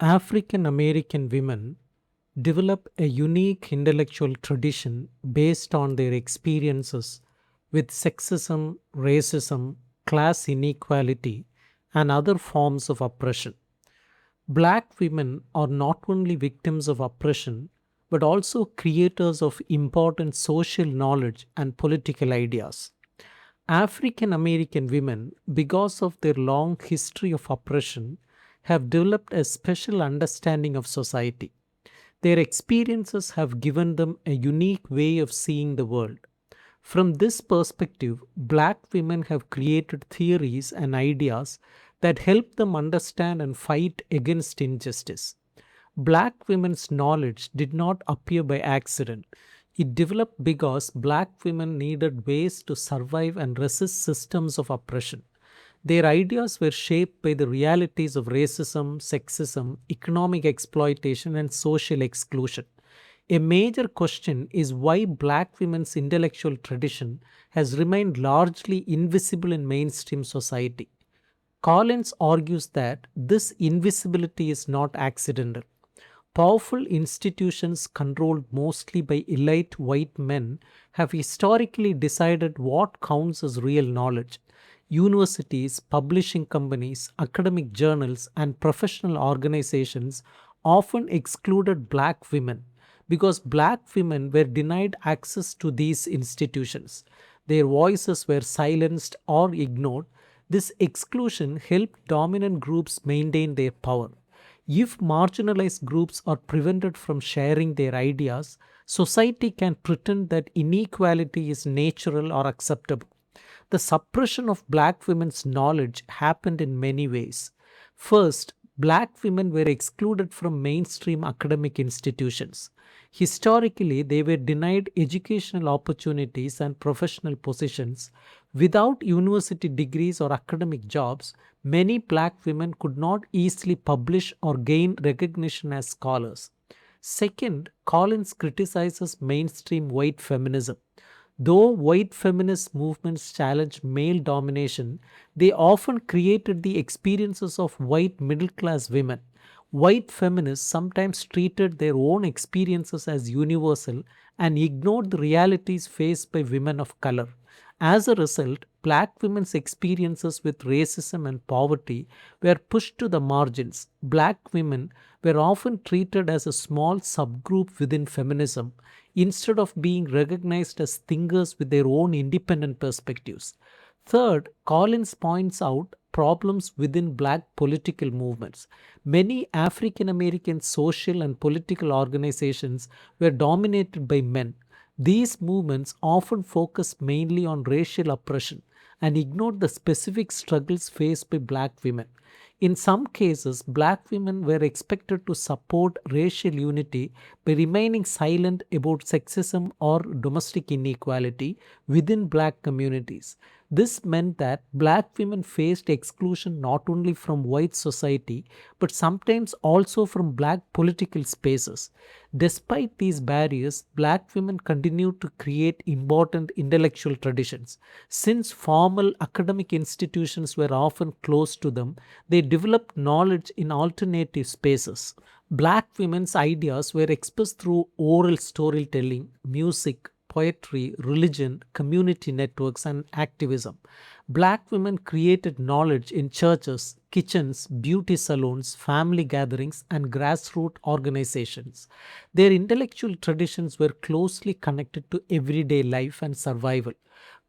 African American women develop a unique intellectual tradition based on their experiences with sexism, racism, class inequality, and other forms of oppression. Black women are not only victims of oppression but also creators of important social knowledge and political ideas. African American women, because of their long history of oppression, have developed a special understanding of society. Their experiences have given them a unique way of seeing the world. From this perspective, black women have created theories and ideas that help them understand and fight against injustice. Black women's knowledge did not appear by accident. It developed because black women needed ways to survive and resist systems of oppression. Their ideas were shaped by the realities of racism, sexism, economic exploitation, and social exclusion. A major question is why black women's intellectual tradition has remained largely invisible in mainstream society. Collins argues that this invisibility is not accidental. Powerful institutions controlled mostly by elite white men have historically decided what counts as real knowledge. Universities, publishing companies, academic journals, and professional organizations often excluded black women because black women were denied access to these institutions. Their voices were silenced or ignored. This exclusion helped dominant groups maintain their power. If marginalized groups are prevented from sharing their ideas, society can pretend that inequality is natural or acceptable. The suppression of black women's knowledge happened in many ways. First, black women were excluded from mainstream academic institutions. Historically, they were denied educational opportunities and professional positions. Without university degrees or academic jobs, many black women could not easily publish or gain recognition as scholars. Second, Collins criticizes mainstream white feminism. Though white feminist movements challenged male domination, they often created the experiences of white middle class women. White feminists sometimes treated their own experiences as universal and ignored the realities faced by women of color. As a result, black women's experiences with racism and poverty were pushed to the margins. Black women were often treated as a small subgroup within feminism instead of being recognized as thinkers with their own independent perspectives. Third, Collins points out problems within black political movements. Many African American social and political organizations were dominated by men. These movements often focus mainly on racial oppression and ignored the specific struggles faced by black women. In some cases, black women were expected to support racial unity by remaining silent about sexism or domestic inequality within black communities. This meant that black women faced exclusion not only from white society but sometimes also from black political spaces. Despite these barriers, black women continued to create important intellectual traditions. Since formal academic institutions were often closed to them, they developed knowledge in alternative spaces. Black women's ideas were expressed through oral storytelling, music, poetry, religion, community networks, and activism. Black women created knowledge in churches, kitchens, beauty salons, family gatherings, and grassroots organizations. Their intellectual traditions were closely connected to everyday life and survival.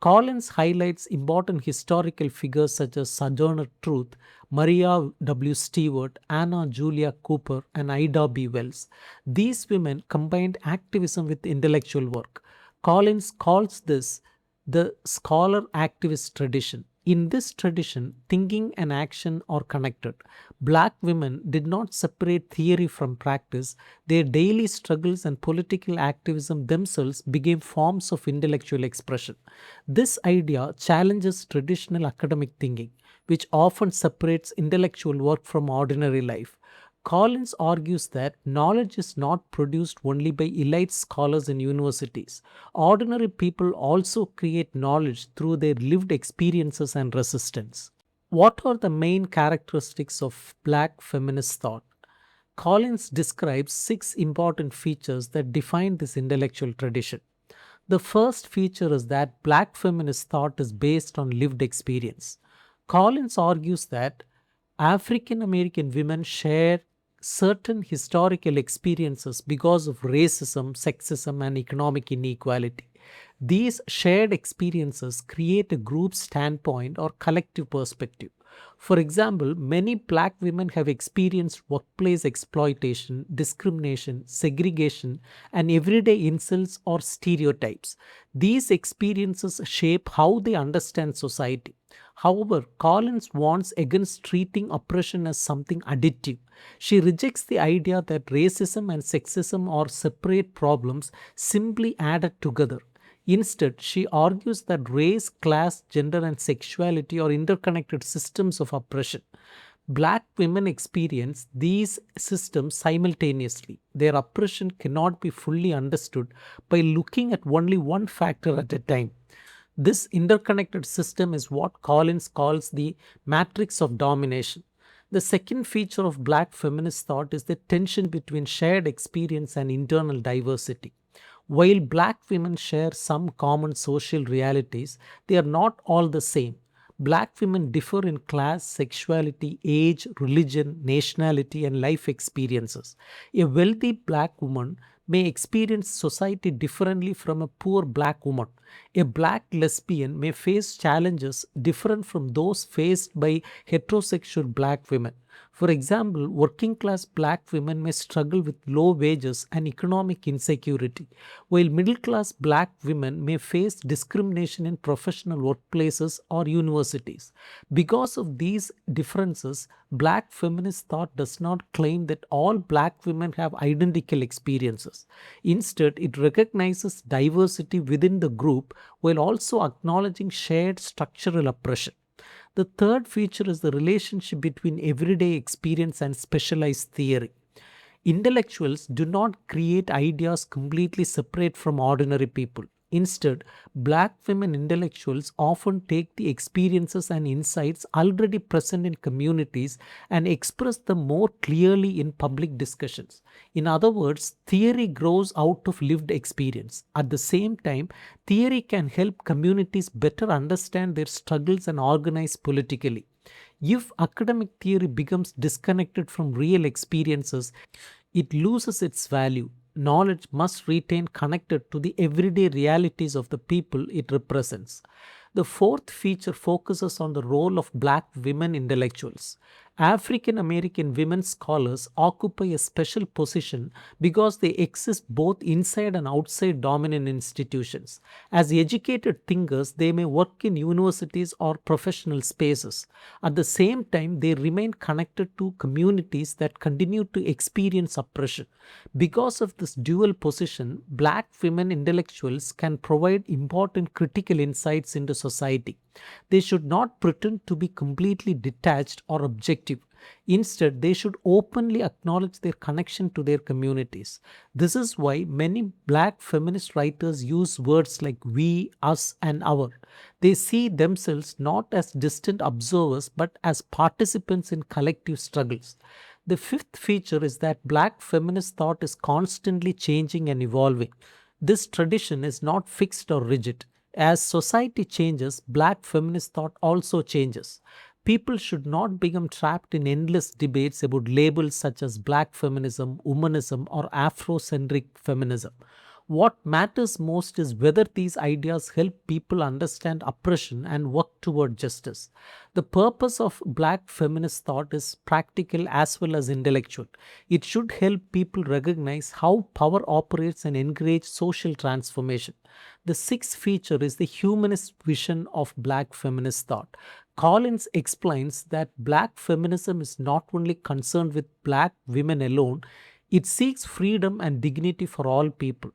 Collins highlights important historical figures such as Sojourner Truth, Maria W. Stewart, Anna Julia Cooper, and Ida B. Wells. These women combined activism with intellectual work. Collins calls this the scholar activist tradition. In this tradition, thinking and action are connected. Black women did not separate theory from practice. Their daily struggles and political activism themselves became forms of intellectual expression. This idea challenges traditional academic thinking, which often separates intellectual work from ordinary life. Collins argues that knowledge is not produced only by elite scholars in universities. Ordinary people also create knowledge through their lived experiences and resistance. What are the main characteristics of black feminist thought? Collins describes six important features that define this intellectual tradition. The first feature is that black feminist thought is based on lived experience. Collins argues that African American women share certain historical experiences because of racism, sexism, and economic inequality. These shared experiences create a group standpoint or collective perspective. For example, many black women have experienced workplace exploitation, discrimination, segregation, and everyday insults or stereotypes. These experiences shape how they understand society. However, Collins warns against treating oppression as something additive. She rejects the idea that racism and sexism are separate problems simply added together. Instead, she argues that race, class, gender, and sexuality are interconnected systems of oppression. Black women experience these systems simultaneously. Their oppression cannot be fully understood by looking at only one factor at a time. This interconnected system is what Collins calls the matrix of domination. The second feature of black feminist thought is the tension between shared experience and internal diversity. While black women share some common social realities, they are not all the same. Black women differ in class, sexuality, age, religion, nationality, and life experiences. A wealthy black woman may experience society differently from a poor black woman. A black lesbian may face challenges different from those faced by heterosexual black women. For example, working class black women may struggle with low wages and economic insecurity, while middle class black women may face discrimination in professional workplaces or universities. Because of these differences, black feminist thought does not claim that all black women have identical experiences. Instead, it recognizes diversity within the group while also acknowledging shared structural oppression. The third feature is the relationship between everyday experience and specialized theory. Intellectuals do not create ideas completely separate from ordinary people. Instead, black women intellectuals often take the experiences and insights already present in communities and express them more clearly in public discussions. In other words, theory grows out of lived experience. At the same time, theory can help communities better understand their struggles and organize politically. If academic theory becomes disconnected from real experiences, it loses its value. Knowledge must retain connected to the everyday realities of the people it represents. The fourth feature focuses on the role of black women intellectuals. African American women scholars occupy a special position because they exist both inside and outside dominant institutions. As educated thinkers, they may work in universities or professional spaces. At the same time, they remain connected to communities that continue to experience oppression. Because of this dual position, black women intellectuals can provide important critical insights into society. They should not pretend to be completely detached or objective. Instead, they should openly acknowledge their connection to their communities. This is why many black feminist writers use words like we, us, and our. They see themselves not as distant observers but as participants in collective struggles. The fifth feature is that black feminist thought is constantly changing and evolving. This tradition is not fixed or rigid. As society changes, black feminist thought also changes. People should not become trapped in endless debates about labels such as black feminism, womanism, or Afrocentric feminism. What matters most is whether these ideas help people understand oppression and work toward justice. The purpose of black feminist thought is practical as well as intellectual. It should help people recognize how power operates and encourage social transformation. The sixth feature is the humanist vision of black feminist thought. Collins explains that black feminism is not only concerned with black women alone, it seeks freedom and dignity for all people.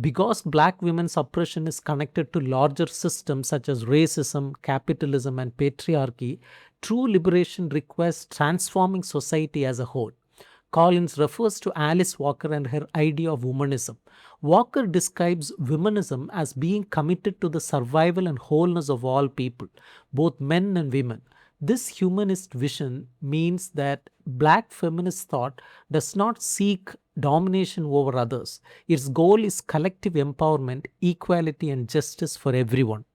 Because black women's oppression is connected to larger systems such as racism, capitalism, and patriarchy, true liberation requires transforming society as a whole. Collins refers to Alice Walker and her idea of womanism. Walker describes womanism as being committed to the survival and wholeness of all people, both men and women. This humanist vision means that Black feminist thought does not seek domination over others. Its goal is collective empowerment, equality, and justice for everyone.